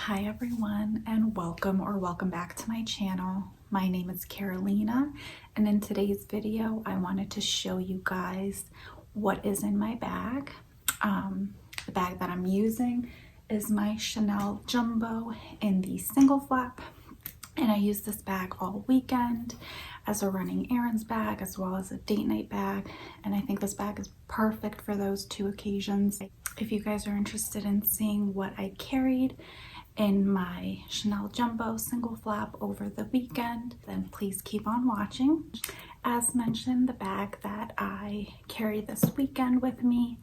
Hi everyone, and welcome back to my channel. My name is Karolina, and in today's video I wanted to show you guys what is in my bag. The bag that I'm using is my Chanel Jumbo in the single flap, and I use this bag all weekend as a running errands bag as well as a date night bag, and I think this bag is perfect for those two occasions. If you guys are interested in seeing what I carried in my Chanel Jumbo single flap over the weekend, then please keep on watching. As mentioned, the bag that I carried this weekend with me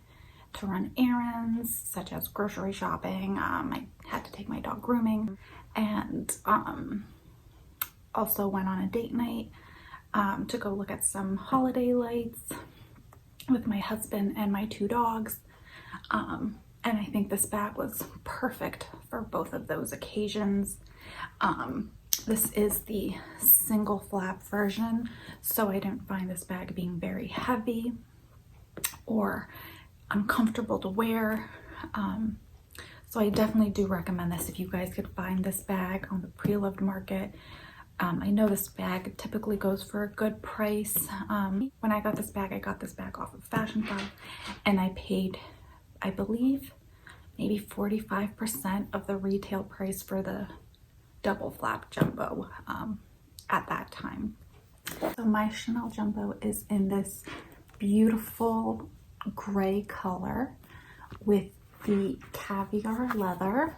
to run errands such as grocery shopping, I had to take my dog grooming, and also went on a date night to go look at some holiday lights with my husband and my two dogs. And I think this bag was perfect for both of those occasions. This is the single flap version, so I didn't find this bag being very heavy or uncomfortable to wear. So I definitely do recommend this if you guys could find this bag on the pre-loved market. I know this bag typically goes for a good price. When I got this bag off of Fashion Club, and I paid, I believe, maybe 45% of the retail price for the double flap jumbo at that time. So my Chanel Jumbo is in this beautiful gray color with the caviar leather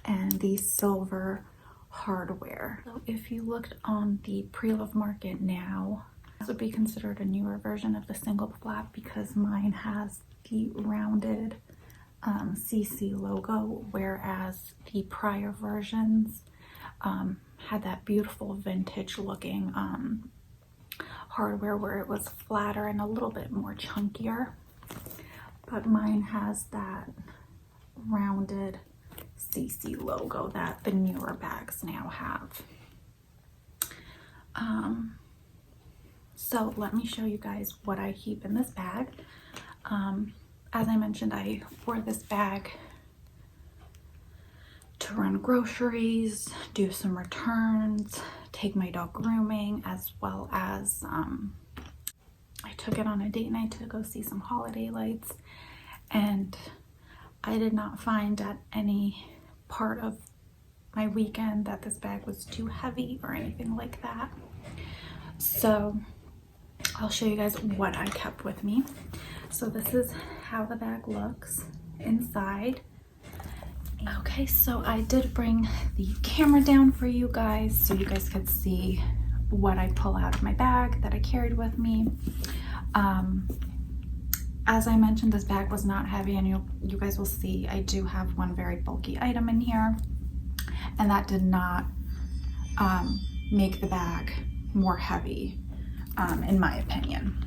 and the silver hardware. So if you looked on the pre-loved market now, this would be considered a newer version of the single flap because mine has the rounded CC logo, whereas the prior versions had that beautiful vintage looking hardware where it was flatter and a little bit more chunkier, but mine has that rounded CC logo that the newer bags now have. So let me show you guys what I keep in this bag. As I mentioned, I wore this bag to run groceries, do some returns, take my dog grooming, as well as I took it on a date night to go see some holiday lights, and I did not find at any part of my weekend that this bag was too heavy or anything like that. So I'll show you guys what I kept with me. So this is how the bag looks inside. Okay, so I did bring the camera down for you guys so you guys could see what I pull out of my bag that I carried with me. As I mentioned, this bag was not heavy, and you guys will see I do have one very bulky item in here, and that did not make the bag more heavy, in my opinion.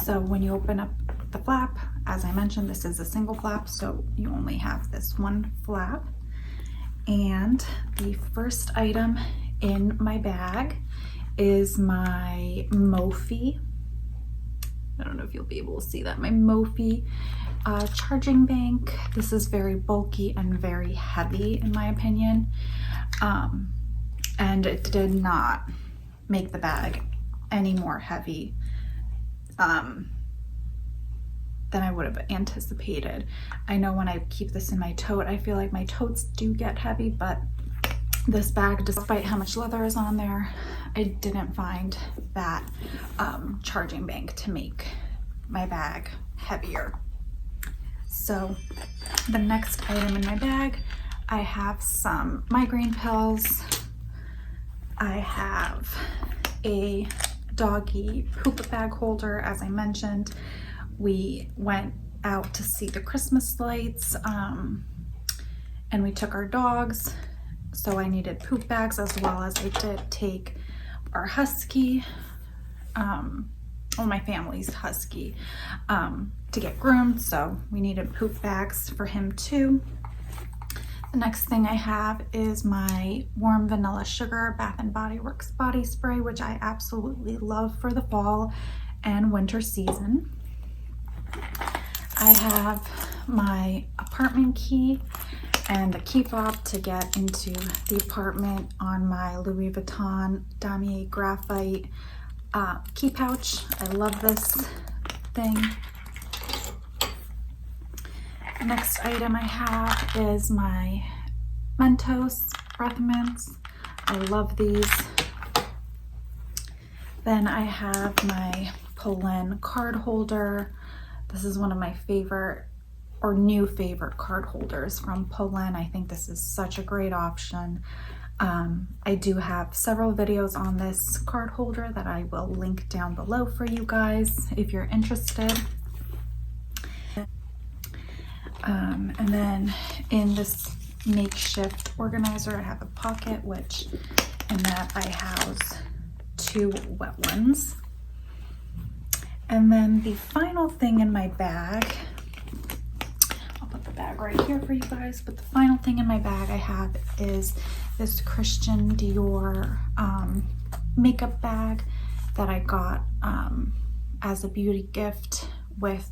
So when you open up the flap, as I mentioned, this is a single flap, so you only have this one flap. And the first item in my bag is my Mophie. I don't know if you'll be able to see that. My Mophie charging bank. This is very bulky and very heavy in my opinion. And it did not make the bag any more heavy than I would have anticipated. I know when I keep this in my tote, I feel like my totes do get heavy, but this bag, despite how much leather is on there, I didn't find that charging bank to make my bag heavier. So the next item in my bag, I have some migraine pills. I have a doggy poop bag holder. As I mentioned, we went out to see the Christmas lights, and we took our dogs, so I needed poop bags, as well as I did take our husky, my family's husky, to get groomed, so we needed poop bags for him too. The next thing I have is my Warm Vanilla Sugar Bath & Body Works body spray, which I absolutely love for the fall and winter season. I have my apartment key and the key fob to get into the apartment on my Louis Vuitton Damier Graphite key pouch. I love this thing. The next item I have is my Mentos breath mints. I love these. Then I have my Polen card holder. This is one of my favorite or new favorite card holders from Polen. I think this is such a great option. I do have several videos on this card holder that I will link down below for you guys if you're interested. And then in this makeshift organizer, I have a pocket, which in that I house 2 wet ones. And then the final thing in my bag, I'll put the bag right here for you guys, but the final thing in my bag I have is this Christian Dior makeup bag that I got as a beauty gift with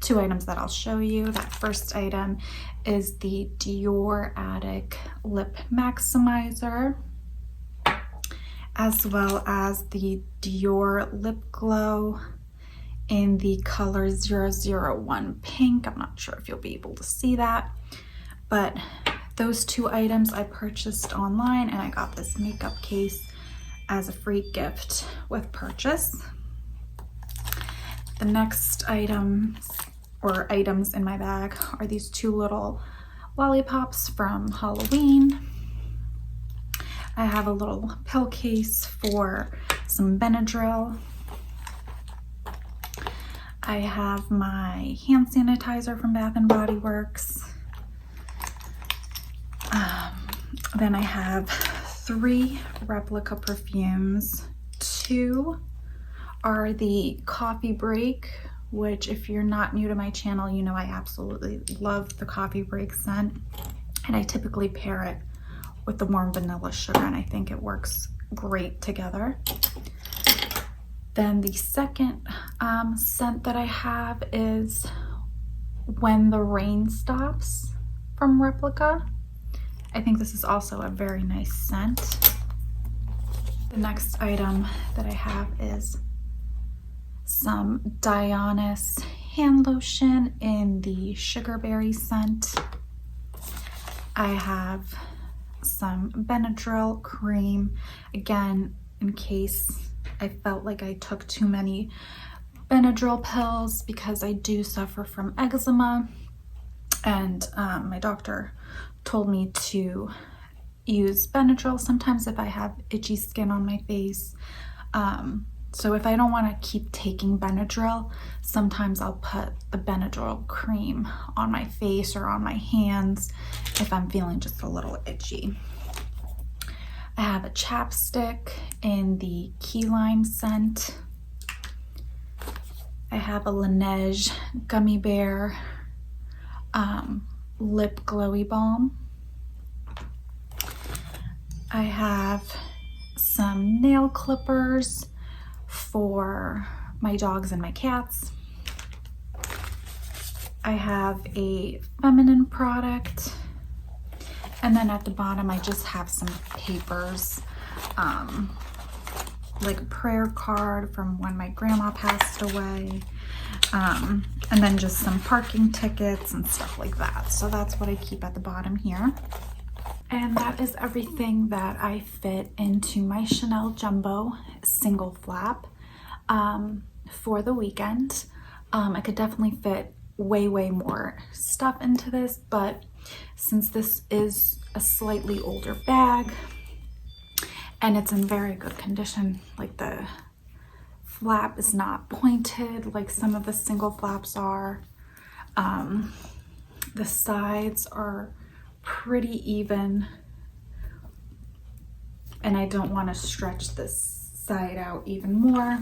2 items that I'll show you. That first item is the Dior Addict Lip Maximizer, as well as the Dior Lip Glow in the color 001 pink. I'm not sure if you'll be able to see that, but those 2 items I purchased online, and I got this makeup case as a free gift with purchase. The next items in my bag are these 2 little lollipops from Halloween. I have a little pill case for some Benadryl. I have my hand sanitizer from Bath & Body Works. Then I have 3 replica perfumes. 2 are the Coffee Break, which if you're not new to my channel, you know I absolutely love the Coffee Break scent. And I typically pair it with the warm vanilla sugar, and I think it works great together. Then the second scent that I have is When the Rain Stops from Replica. I think this is also a very nice scent. The next item that I have is some Dionys hand lotion in the Sugarberry scent. I have some Benadryl cream, again, in case I felt like I took too many Benadryl pills, because I do suffer from eczema, and my doctor told me to use Benadryl sometimes if I have itchy skin on my face. So if I don't want to keep taking Benadryl, sometimes I'll put the Benadryl cream on my face or on my hands if I'm feeling just a little itchy. I have a chapstick in the Key Lime scent. I have a Laneige Gummy Bear Lip Glowy Balm. I have some nail clippers for my dogs and my cats. I have a feminine product, and then at the bottom I just have some papers, like a prayer card from when my grandma passed away, and then just some parking tickets and stuff like that. So that's what I keep at the bottom here. And that is everything that I fit into my Chanel Jumbo single flap for the weekend. I could definitely fit way more stuff into this, but since this is a slightly older bag and it's in very good condition, like the flap is not pointed like some of the single flaps are, the sides are pretty even, and I don't want to stretch this side out even more.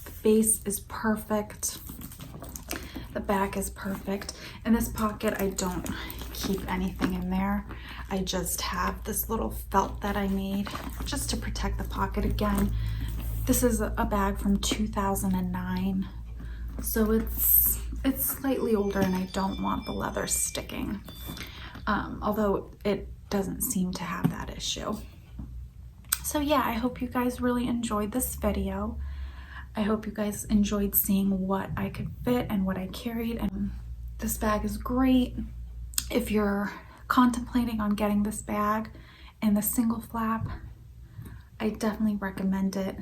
The base is perfect, the back is perfect. In this pocket I don't keep anything in there. I just have this little felt that I made just to protect the pocket. Again, this is a bag from 2009, so it's slightly older and I don't want the leather sticking. although it doesn't seem to have that issue. So yeah, I hope you guys really enjoyed this video. I hope you guys enjoyed seeing what I could fit and what I carried, and this bag is great if you're contemplating on getting this bag and the single flap. I definitely recommend it.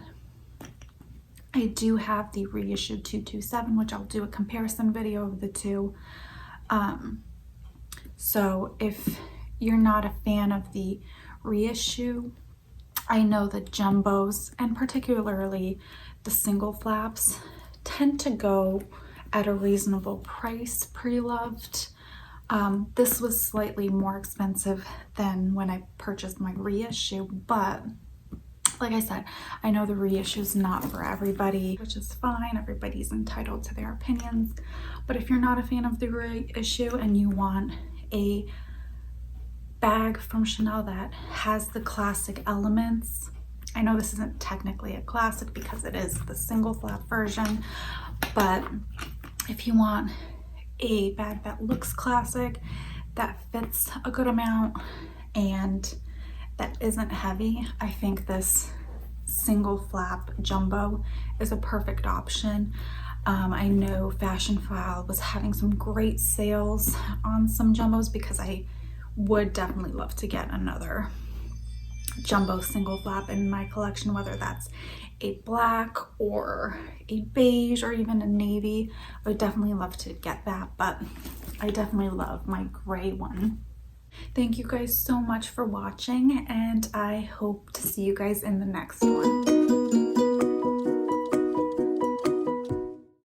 I do have the reissued 227, which I'll do a comparison video of the two. So if you're not a fan of the reissue, I know the jumbos, and particularly the single flaps, tend to go at a reasonable price, pre-loved. This was slightly more expensive than when I purchased my reissue, but like I said, I know the reissue is not for everybody, which is fine. Everybody's entitled to their opinions. But if you're not a fan of the reissue and you want a bag from Chanel that has the classic elements, I know this isn't technically a classic because it is the single flap version, but if you want a bag that looks classic, that fits a good amount, and that isn't heavy, I think this single flap jumbo is a perfect option. I know Fashion File was having some great sales on some jumbos, because I would definitely love to get another jumbo single flap in my collection, whether that's a black or a beige or even a navy. I would definitely love to get that, but I definitely love my gray one. Thank you guys so much for watching, and I hope to see you guys in the next one.